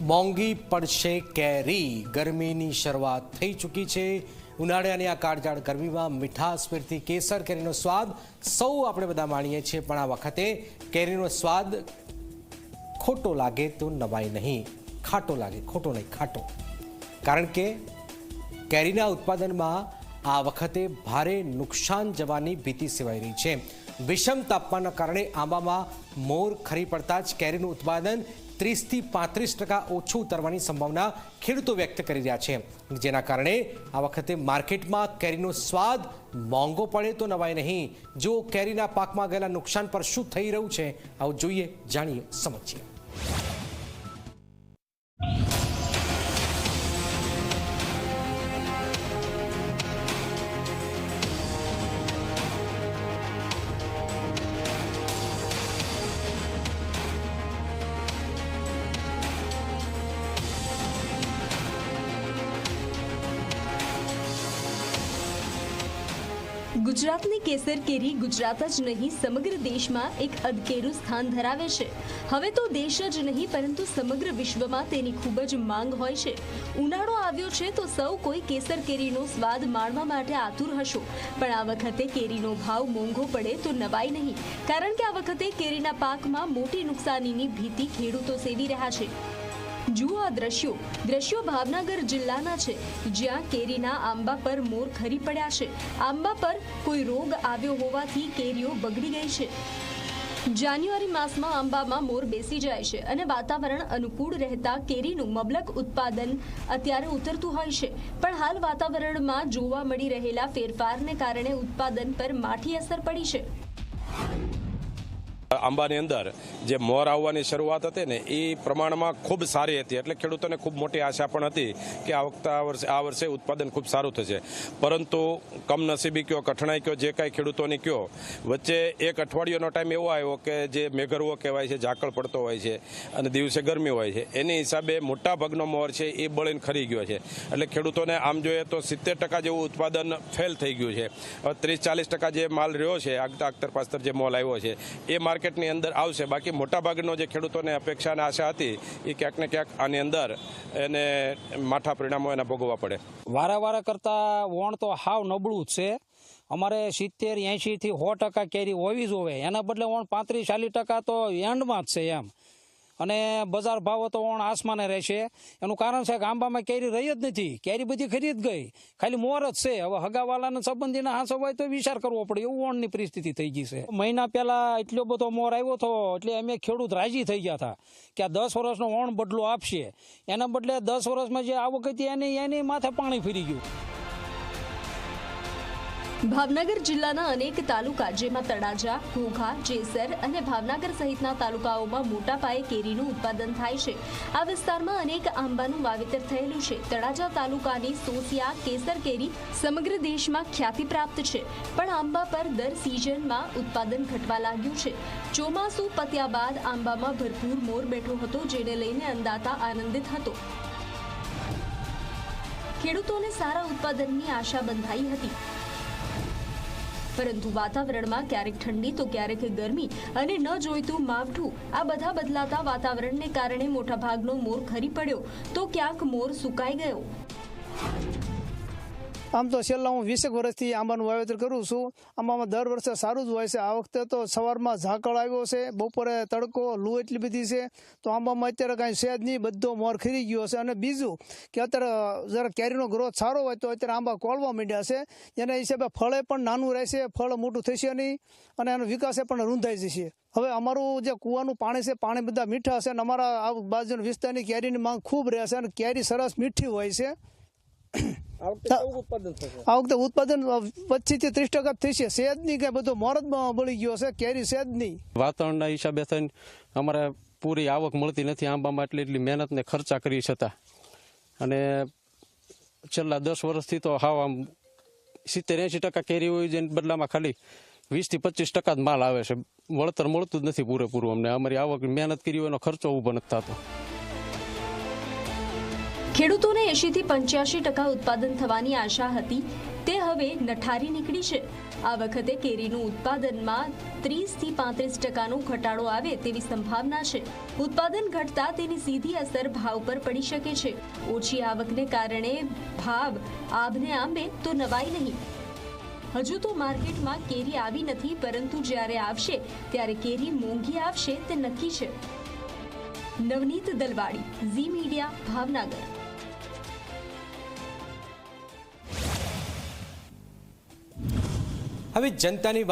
મોંઘી પડશે કેરી। ગરમીની શરૂઆત થઈ ચૂકી છે। ઉનાળાની આ કાળઝાળ ગરમીમાં મીઠાશ ફેરતી કેસર કેરીનો સ્વાદ સૌ આપણે બધા માણીએ છીએ, પણ આ વખતે કેરીનો સ્વાદ ખોટો લાગે તો નવાય નહીં, ખાટો લાગે ખોટો નહીં ખાટો, કારણ કે કેરીના ઉત્પાદનમાં આ વખતે ભારે નુકસાન જવાની ભીતિ સેવાઈ રહી છે। વિષમ તાપમાનના કારણે આંબામાં મોર ખરી પડતા જ કેરીનું ઉત્પાદન 30 થી 35% ઓછું ઉતરવાની સંભાવના ખેડૂતો વ્યક્ત કરી રહ્યા છે, જેના કારણે આ વખતે માર્કેટમાં કેરીનો સ્વાદ મોંઘો પડે તો નવાય નહીં। જો કેરીના પાકમાં ગયેલા નુકસાન પર શું થઈ રહ્યું છે, આવું જોઈએ, જાણીએ, સમજીએ। ગુજરાતની કેસર કેરી ગુજરાત જ નહીં સમગ્ર દેશમાં એક અદકેરું સ્થાન ધરાવે છે। હવે તો દેશ જ નહીં પરંતુ સમગ્ર વિશ્વમાં તેની ખૂબ જ માંગ હોય છે। ઉનાળો આવ્યો છે તો સૌ કોઈ કેસર કેરીનો સ્વાદ માણવા માટે આતુર હશો, પણ આ વખતે કેરીનો ભાવ મોંઘો પડે તો નવાય નહીં, કારણ કે આ વખતે કેરીના પાકમાં મોટી નુકસાનીની ભીતિ ખેડૂતો સેવી રહ્યા છે। જુઓ આ દ્રશ્યો ભાવનગર જિલ્લાના છે, જ્યાં કેરીના આંબા પર મોર ખરી પડ્યા છે। આંબા પર કોઈ રોગ આવ્યો હોવાથી કેરીઓ બગડી ગઈ છે। જાન્યુઆરી માસમાં આંબામાં મોર બેસી જાય છે અને વાતાવરણ અનુકૂળ રહેતા કેરીનું મબલક ઉત્પાદન અત્યારે ઉતરતું હોય છે, પણ હાલ વાતાવરણમાં જોવા મળી રહેલા ફેરફારને કારણે ઉત્પાદન પર માઠી અસર પડી છે। આંબાની અંદર જે મોર આવવાની શરૂઆત હતી ને એ પ્રમાણમાં ખૂબ સારી હતી, એટલે ખેડૂતોને ખૂબ મોટી આશા પણ હતી કે આ વર્ષે ઉત્પાદન ખૂબ સારું થશે, પરંતુ કમનસીબી કયો, કઠણાઈ કયો, જે કાંઈ ખેડૂતોની કયો, વચ્ચે એક અઠવાડિયાનો ટાઈમ એવો આવ્યો કે જે મેઘરવો કહેવાય છે, ઝાકળ પડતો હોય છે અને દિવસે ગરમી હોય છે, એની હિસાબે મોટા ભાગનો મોર છે એ બળીને ખરી ગયો છે। એટલે ખેડૂતોને આમ જોઈએ તો 70% જેવું ઉત્પાદન ફેલ થઈ ગયું છે। હવે 30-40% જે માલ રહ્યો છે, આગતર પાસ્તર જે મોલ આવ્યો છે એ માર્કેટની અંદર આવશે, બાકી મોટાભાગનો જે ખેડૂતોને અપેક્ષા અને આશા હતી એ ક્યાંક ને ક્યાંક આની અંદર એને માઠા પરિણામો એના ભોગવવા પડે। વારા કરતા વણ તો હાવ નબળું જ છે। અમારે 70-80 થી 100% કેરી હોવી જોવે, એના બદલે વણ 35-40% તો એન્ડમાં જ છે એમ, અને બજાર ભાવ તો વણ આસમાને રહેશે। એનું કારણ છે કે આંબામાં કેરી રહી જ નથી, કેરી બધી ખરી જ ગઈ, ખાલી મોર જ છે। હવે હગાવાલાના સંબંધીના હાંસો હોય તો વિચાર કરવો પડે, એવું વણની પરિસ્થિતિ થઈ ગઈ છે। મહિના પહેલા એટલો બધો મોર આવ્યો હતો એટલે અમે ખેડૂત રાજી થઈ ગયા હતા કે આ 10 વર્ષનો વણ બદલો આપશે, એના બદલે 10 વર્ષમાં જે આવક હતી એની માથે પાણી ફરી ગયું। ભાવનગર જિલ્લાના અનેક તાલુકા જેમાં તળાજા, ઘોઘા, જેસર અને ભાવનગર સહિતના તાલુકાઓમાં મોટા પાયે કેરીનું ઉત્પાદન થાય છે। આ વિસ્તારમાં અનેક આંબાનું વાવેતર થયેલું છે। તળાજા તાલુકાની સોસિયા કેસર કેરી સમગ્ર દેશમાં ખ્યાતિ પ્રાપ્ત છે, પણ આંબા પર દર સિઝનમાં ઉત્પાદન ઘટવા લાગ્યું છે। ચોમાસું પત્યા બાદ આંબામાં ભરપૂર મોર બેઠો હતો, જેને લઈને અંદાતા આનંદિત હતો। ખેડૂતોને સારા ઉત્પાદનની આશા બંધાઈ હતી, પરંતુ વાતાવરણમાં ક્યારેક ઠંડી તો ક્યારેક ગરમી અને ન જોઈતું માવઠું, આ બધા બદલાતા વાતાવરણને કારણે મોટાભાગનો મોર ખરી પડ્યો તો ક્યાંક મોર સુકાઈ ગયો। આમ તો છેલ્લા હું 20 વર્ષથી આંબાનું વાવેતર કરું છું। આંબામાં દર વર્ષે સારું જ હોય છે। આ વખતે તો સવારમાં ઝાકળ આવ્યો છે, બપોરે તડકો, લૂ એટલી બધી છે, તો આંબામાં અત્યારે કાંઈ છે જ નહીં, બધો મોર ખરી ગયો છે। અને બીજું કે અત્યારે જરા કેરીનો ગ્રોથ સારો હોય તો અત્યારે આંબા કોળવા માંડ્યા છે, એના હિસાબે ફળે પણ નાનું રહેશે, ફળ મોટું થશે નહીં અને એનો વિકાસે પણ રૂંધાઈ જશે। હવે અમારું જે કૂવાનું પાણી છે, પાણી બધા મીઠા છે અને અમારા આ બાજુના વિસ્તારની કેરીની માંગ ખૂબ રહેશે અને કેરી સરસ મીઠી હોય છે। આ વખતે ઉત્પાદન 25 થી 30% થશે, સેજ નહીં કે બધો મોર જ બળી ગયો છે, કેરી સેજ નહીં। વાતાવરણના હિસાબે થઈને અમારે પૂરી આવક મળતી નથી આંબામાં, એટલી મહેનત ને ખર્ચા કરી છતાં, અને છેલ્લા 10 વર્ષથી તો હાવ આમ 70-80% કેરી હોય, જેને બદલામાં ખાલી 20 થી 25% જ માલ આવે છે। વળતર મળતું જ નથી પૂરેપૂરું અમને, અમારી આવક મહેનત કરી હોય એનો ખર્ચો ઊભો નથી થતો। ખેડૂતોને 80 થી 85% ઉત્પાદન થવાની આશા હતી, તે હવે નઠારી નીકળી છે. આ વખતે કેરીનું ઉત્પાદનમાં 30 થી 35% ઘટાડો આવે તેવી સંભાવના છે. ઉત્પાદન ઘટતા તેની સીધી અસર ભાવ પર પડી શકે છે. ઓછી આવકને કારણે ભાવ આભને આંબે તો નવાઈ નહીં. હજુ તો માર્કેટમાં કેરી આવી નથી, પરંતુ જ્યારે આવશે ત્યારે કેરી મોંઘી આવશે તે નક્કી છે. નવનીત દલવાડી, ઝી મીડિયા, ભાવનગર. હવે જનતાની વાત